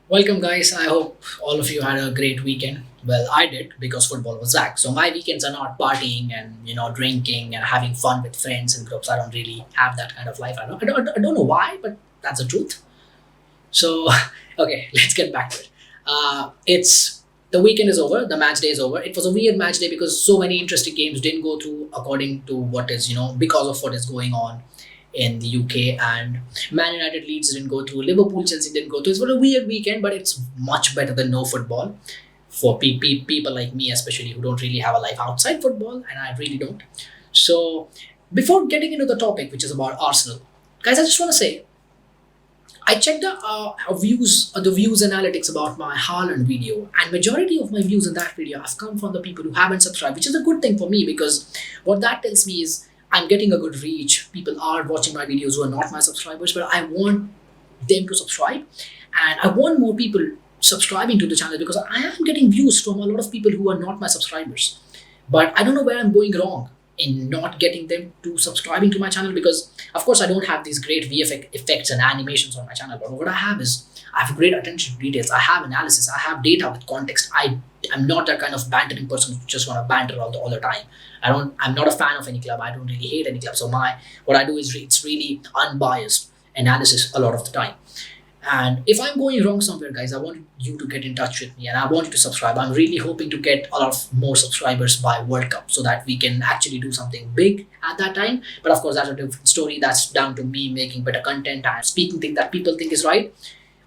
Welcome, guys. I hope all of you had a great weekend. Well, I did because football was back. So my weekends are not partying and drinking and having fun with friends and groups. I don't really have that kind of life. I don't know why, but that's the truth. So okay, let's get back to it. It's the weekend is over. The match day is over. It was a weird match day because so many interesting games didn't go through according to what is because of what is going on in the UK, and Man United Leeds didn't go through, Liverpool Chelsea didn't go through. It was a weird weekend, but it's much better than no football for people like me, especially who don't really have a life outside football, and I really don't. So, before getting into the topic, which is about Arsenal, guys, I just want to say I checked the views analytics about my Haaland video, and majority of my views in that video have come from the people who haven't subscribed, which is a good thing for me because what that tells me is I'm getting a good reach. People are watching my videos who are not my subscribers, but I want them to subscribe, and I want more people subscribing to the channel because I am getting views from a lot of people who are not my subscribers. But I don't know where I'm going wrong in not getting them to subscribing to my channel because of course I don't have these great VFX effects and animations on my channel, but what I have is I have great attention to details. I have analysis. I have data with context. I'm not that kind of bantering person who just want to banter all the time. I'm not a fan of any club. I don't really hate any club. So my what I do is it's really unbiased analysis a lot of the time. And if I'm going wrong somewhere, guys, I want you to get in touch with me and I want you to subscribe. I'm really hoping to get a lot of more subscribers by World Cup so that we can actually do something big at that time. But of course, that's a different story. That's down to me making better content and speaking things that people think is right,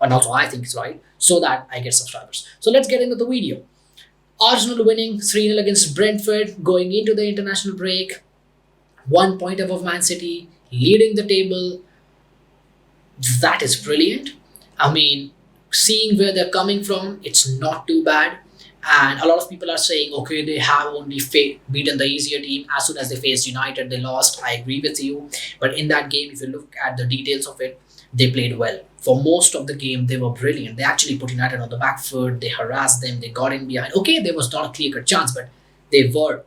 and also I think is right, so that I get subscribers. So let's get into the video. Arsenal winning 3-0 against Brentford, going into the international break, 1 point above Man City, leading the table. That is brilliant. I mean, seeing where they're coming from, it's not too bad. And a lot of people are saying, okay, they have only beaten the easier team. As soon as they faced United, they lost. I agree with you. But in that game, if you look at the details of it, they played well. For most of the game, they were brilliant. They actually put United on the back foot. They harassed them. They got in behind. Okay, there was not a clear-cut chance, but they were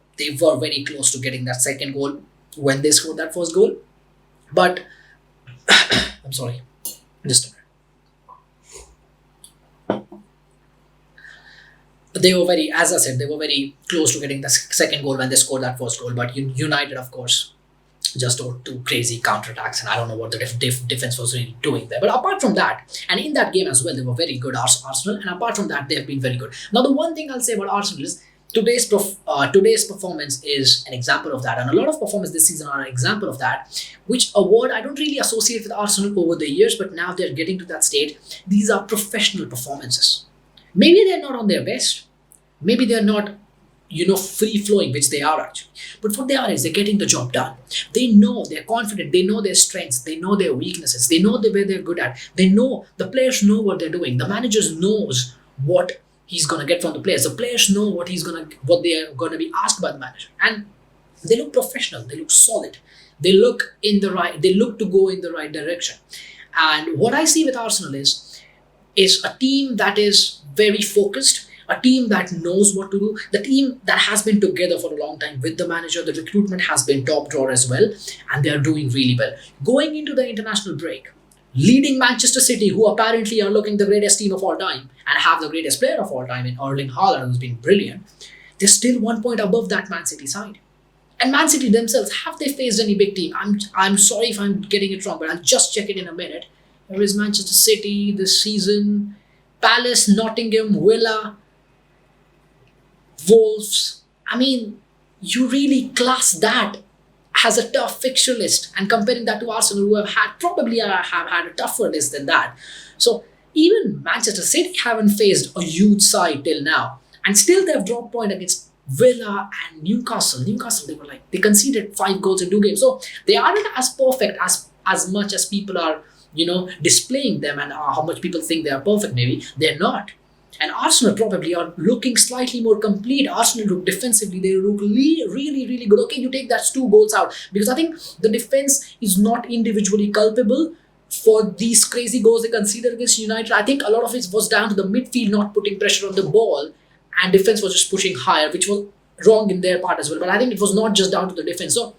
very close to getting that second goal when they scored that first goal. But I'm sorry, just they were very, as I said, they were very close to getting the second goal when they scored that first goal. But United, of course, just two crazy counterattacks, and I don't know what the defense was really doing there. But apart from that, and in that game as well, they were very good, Arsenal. And apart from that, they have been very good. Now, the one thing I'll say about Arsenal is today's performance is an example of that, and a lot of performance this season are an example of that. Which a word I don't really associate with Arsenal over the years, but now they're getting to that state. These are professional performances. Maybe they're not on their best. Maybe they're not, free flowing, which they are actually. But what they are is they're getting the job done. They know, they're confident, they know their strengths, they know their weaknesses, they know where they're good at. They know, the players know what they're doing. The manager knows what he's gonna get from the players. The players know what they are gonna be asked by the manager. And they look professional, they look solid. They look to go in the right direction. And what I see with Arsenal is a team that is very focused, a team that knows what to do, the team that has been together for a long time with the manager. The recruitment has been top drawer as well, and they are doing really well. Going into the international break, leading Manchester City, who apparently are looking the greatest team of all time and have the greatest player of all time in Erling Haaland, who's been brilliant, they're still 1 point above that Man City side. And Man City themselves, have they faced any big team? I'm sorry if I'm getting it wrong, but I'll just check it in a minute. There is Manchester City this season, Palace, Nottingham, Villa, Wolves. I mean, you really class that as a tough fixture list, and comparing that to Arsenal, who have had a tougher list than that. So even Manchester City haven't faced a huge side till now, and still they've dropped point against Villa and Newcastle. Newcastle, they conceded 5 goals in 2 games, so they aren't as perfect as much as people are displaying them, and how much people think they are perfect. Maybe they're not. And Arsenal probably are looking slightly more complete. Arsenal look defensively, they look really, really good. Okay, you take that 2 goals out because I think the defense is not individually culpable for these crazy goals they conceded against United. I think a lot of it was down to the midfield not putting pressure on the ball, and defense was just pushing higher, which was wrong in their part as well. But I think it was not just down to the defense. So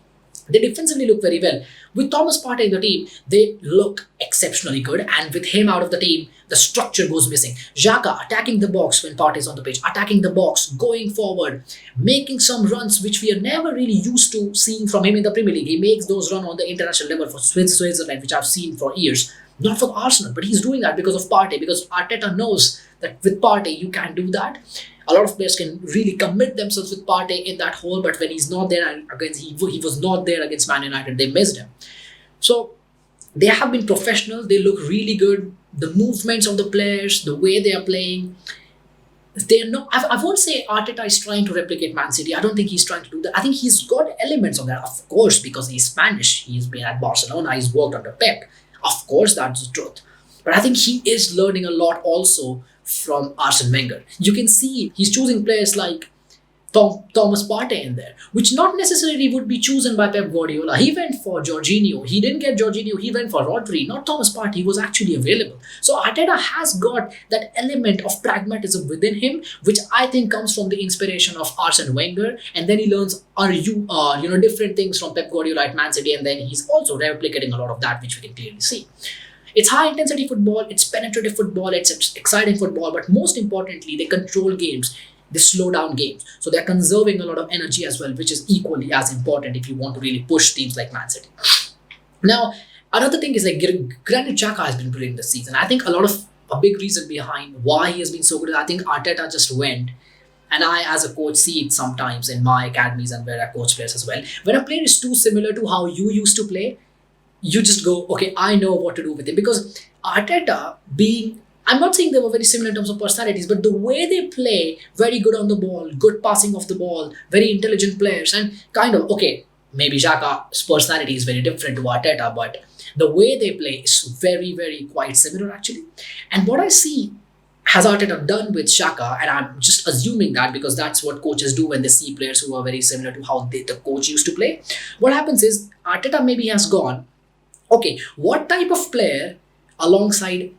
They defensively look very well. With Thomas Partey in the team, they look exceptionally good. And with him out of the team, the structure goes missing. Xhaka attacking the box when Partey is on the pitch, attacking the box, going forward, making some runs which we are never really used to seeing from him in the Premier League. He makes those runs on the international level for Switzerland, which I've seen for years. Not for Arsenal, but he's doing that because of Partey, because Arteta knows that with Partey you can do that. A lot of players can really commit themselves with Partey in that hole, but when he's not there, and against he was not there against Man United, they missed him. So they have been professional. They look really good. The movements of the players, the way they are playing, they're not. I won't say Arteta is trying to replicate Man City. I don't think he's trying to do that. I think he's got elements of that, of course, because he's Spanish. He's been at Barcelona. He's worked under Pep. Of course, that's the truth. But I think he is learning a lot also from Arsene Wenger. You can see he's choosing players like Thomas Partey in there, which not necessarily would be chosen by Pep Guardiola. He went for Jorginho. He didn't get Jorginho. He went for Rodri, not Thomas Partey. He was actually available. So Arteta has got that element of pragmatism within him, which I think comes from the inspiration of Arsene Wenger, and then he learns different things from Pep Guardiola at Man City, and then he's also replicating a lot of that, which we can clearly see. It's high intensity football, it's penetrative football, it's exciting football, but most importantly, they control games. They slow down games. So they're conserving a lot of energy as well, which is equally as important if you want to really push teams like Man City. Now, another thing is like Granit Xhaka has been brilliant this season. I think a big reason behind why he has been so good is I think Arteta just went, and I as a coach see it sometimes in my academies and where I coach players as well. When a player is too similar to how you used to play, you just go, okay, I know what to do with it. Because Arteta being, I'm not saying they were very similar in terms of personalities, but the way they play, very good on the ball, good passing of the ball, very intelligent players, and kind of, okay, maybe Xhaka's personality is very different to Arteta, but the way they play is very, very quite similar actually. And what I see has Arteta done with Xhaka, and I'm just assuming that because that's what coaches do when they see players who are very similar to how the coach used to play. What happens is Arteta maybe has gone, okay, what type of player alongside,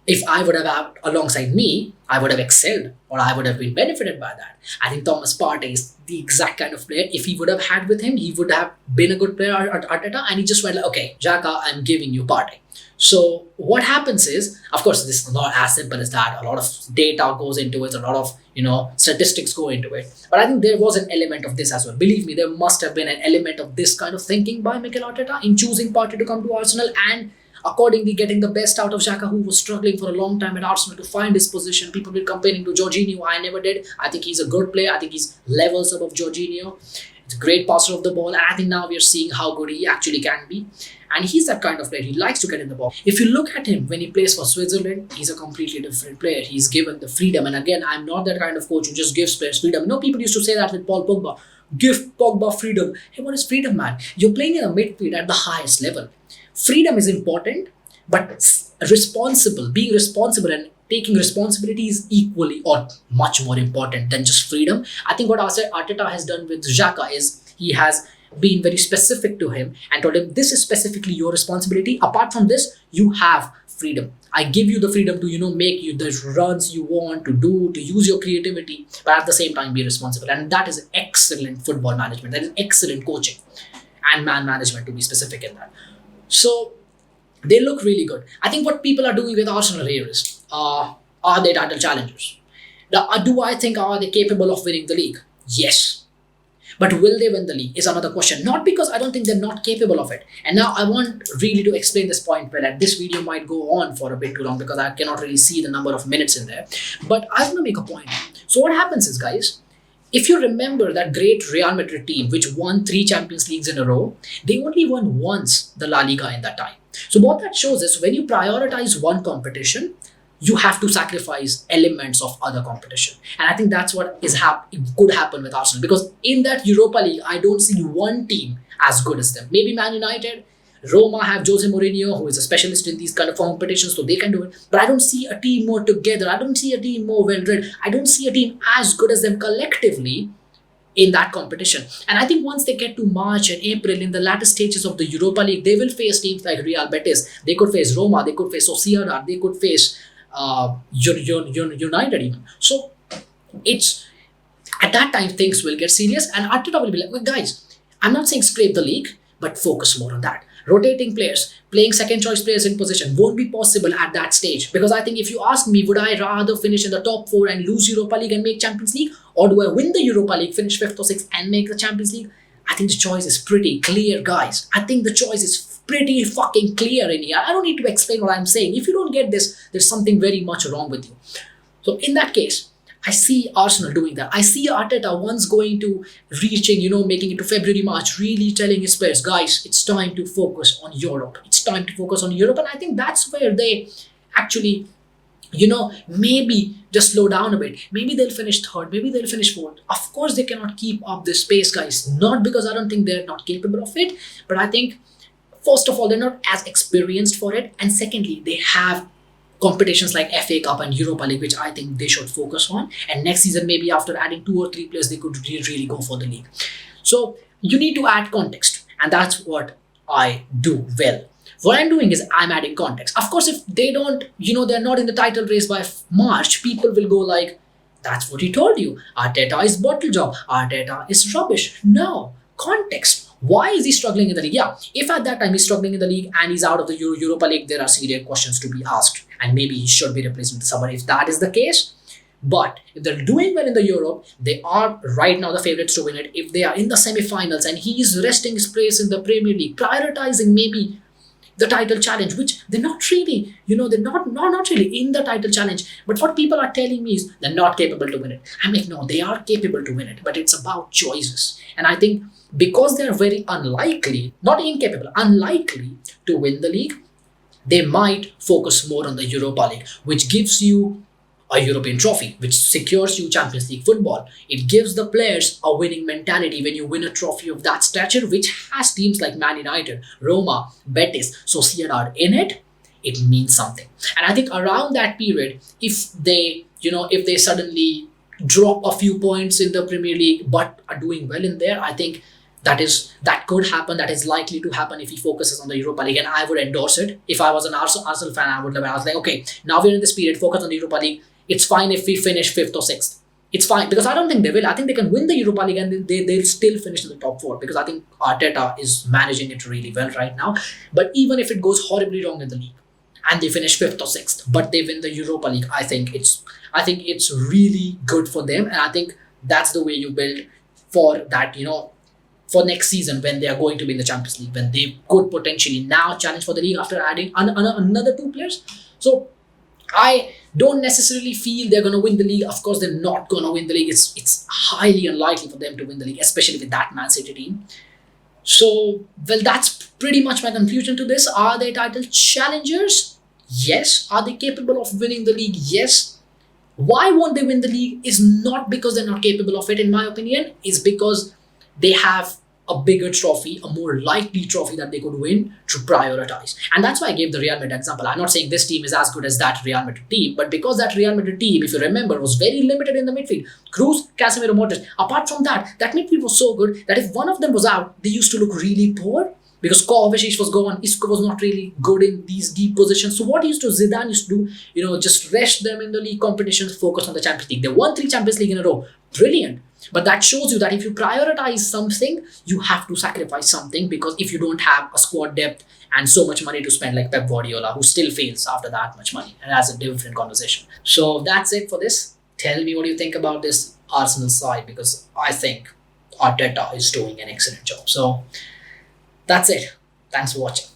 if I would have had alongside me, I would have excelled or I would have been benefited by that. I think Thomas Partey is the exact kind of player. If he would have had with him, he would have been a good player at Arteta, and he just went like, okay, Xhaka, I'm giving you Partey. So what happens is, of course, this is not as simple as that. A lot of data goes into it, a lot of statistics go into it. But I think there was an element of this as well. Believe me, there must have been an element of this kind of thinking by Mikel Arteta in choosing Partey to come to Arsenal and accordingly getting the best out of Xhaka, who was struggling for a long time at Arsenal to find his position. People were comparing to Jorginho. I never did. I think he's a good player. I think he's levels above Jorginho. It's a great passer of the ball, and I think now we are seeing how good he actually can be. And he's that kind of player. He likes to get in the box. If you look at him when he plays for Switzerland, he's a completely different player. He's given the freedom. And again, I'm not that kind of coach who just gives players freedom. People used to say that with Paul Pogba. Give Pogba freedom. Hey, what is freedom, man? You're playing in a midfield at the highest level. Freedom is important, but being responsible and taking responsibility is equally or much more important than just freedom. I think what Arteta has done with Xhaka is he has been very specific to him and told him, this is specifically your responsibility. Apart from this, you have freedom. I give you the freedom to, make you the runs you want to do, to use your creativity, but at the same time be responsible. And that is excellent football management. That is excellent coaching and man management, to be specific in that. So they look really good. I think what people are doing with Arsenal here is, are they title challengers? Do I think are they capable of winning the league? Yes. But will they win the league is another question. Not because I don't think they're not capable of it. And now I want really to explain this point, where this video might go on for a bit too long because I cannot really see the number of minutes in there. But I want to make a point. So what happens is, guys, if you remember that great Real Madrid team, which won 3 Champions Leagues in a row, they only won once the La Liga in that time. So what that shows is when you prioritize one competition, you have to sacrifice elements of other competition. And I think that's what could happen with Arsenal. Because in that Europa League, I don't see one team as good as them. Maybe Man United, Roma have Jose Mourinho, who is a specialist in these kind of competitions, so they can do it. But I don't see a team more together. I don't see a team more well-read. I don't see a team as good as them collectively in that competition. And I think once they get to March and April, in the latter stages of the Europa League, they will face teams like Real Betis. They could face Roma. They could face Sociedad. They could face United even. So it's at that time things will get serious, and Arteta will be like, well, guys, I'm not saying scrape the league, but focus more on that. Rotating players, playing second choice players in position won't be possible at that stage, because I think if you ask me, would I rather finish in the top four and lose Europa League and make Champions League, or do I win the Europa League, finish fifth or sixth and make the Champions League? I think the choice is pretty clear, guys. I think the choice is pretty fucking clear in here. I don't need to explain what I'm saying. If you don't get this, there's something very much wrong with you. So in that case, I see Arsenal doing that. I see Arteta once going to reaching, making it to February, March, really telling his players, guys, it's time to focus on Europe. It's time to focus on Europe. And I think that's where they actually, maybe just slow down a bit. Maybe they'll finish third. Maybe they'll finish fourth. Of course, they cannot keep up this pace, guys. Not because I don't think they're not capable of it, but I think, first of all, they're not as experienced for it. And secondly, they have competitions like FA Cup and Europa League, which I think they should focus on. And next season, maybe after adding 2 or 3 players, they could really go for the league. So you need to add context. And that's what I do well. What I'm doing is I'm adding context. Of course, if they don't, they're not in the title race by March, people will go like, that's what he told you. Arteta is bottle job. Arteta is rubbish. No. Context. Why is he struggling in the league? Yeah, if at that time he's struggling in the league and he's out of the Europa League, there are serious questions to be asked. And maybe he should be replaced in the summer if that is the case. But if they're doing well in the Europe, they are right now the favourites to win it. If they are in the semi-finals and he is resting his place in the Premier League, prioritizing maybe the title challenge, which they're not really, they're not really in the title challenge. But what people are telling me is they're not capable to win it. I'm like, no, they are capable to win it, but it's about choices. And I think because they're very unlikely, not incapable, unlikely to win the league, they might focus more on the Europa League, which gives you a European trophy, which secures you Champions League football. It gives the players a winning mentality when you win a trophy of that stature, which has teams like Man United, Roma, Betis, Sociedad in it. It means something. And I think around that period, if they suddenly drop a few points in the Premier League but are doing well in there, I think that could happen. That is likely to happen if he focuses on the Europa League, and I would endorse it. If I was an Arsenal fan, I was like, okay, now we're in this period, focus on the Europa League. It's fine if we finish 5th or 6th. It's fine, because I don't think they will. I think they can win the Europa League and they'll still finish in the top 4, because I think Arteta is managing it really well right now. But even if it goes horribly wrong in the league and they finish 5th or 6th, but they win the Europa League, I think it's really good for them. And I think that's the way you build for that, for next season when they are going to be in the Champions League, when they could potentially now challenge for the league after adding another 2 players. So I don't necessarily feel they're going to win the league. Of course, they're not going to win the league. It's highly unlikely for them to win the league, especially with that Man City team. So, well, that's pretty much my conclusion to this. Are they title challengers? Yes. Are they capable of winning the league? Yes. Why won't they win the league is not because they're not capable of it, in my opinion. It's because they have a bigger trophy, a more likely trophy that they could win to prioritize. And that's why I gave the Real Madrid example. I'm not saying this team is as good as that Real Madrid team, but because that Real Madrid team, if you remember, was very limited in the midfield. Kroos, Casemiro, Modric. Apart from that midfield was so good that if one of them was out, they used to look really poor. Because Kovacic was gone, Isco was not really good in these deep positions. So what Zidane used to do, just rest them in the league competitions, focus on the Champions League. They won 3 Champions League in a row. Brilliant. But that shows you that if you prioritize something, you have to sacrifice something, because if you don't have a squad depth and so much money to spend, like Pep Guardiola, who still fails after that much money, and has a different conversation. So that's it for this. Tell me what you think about this Arsenal side, because I think Arteta is doing an excellent job. So that's it. Thanks for watching.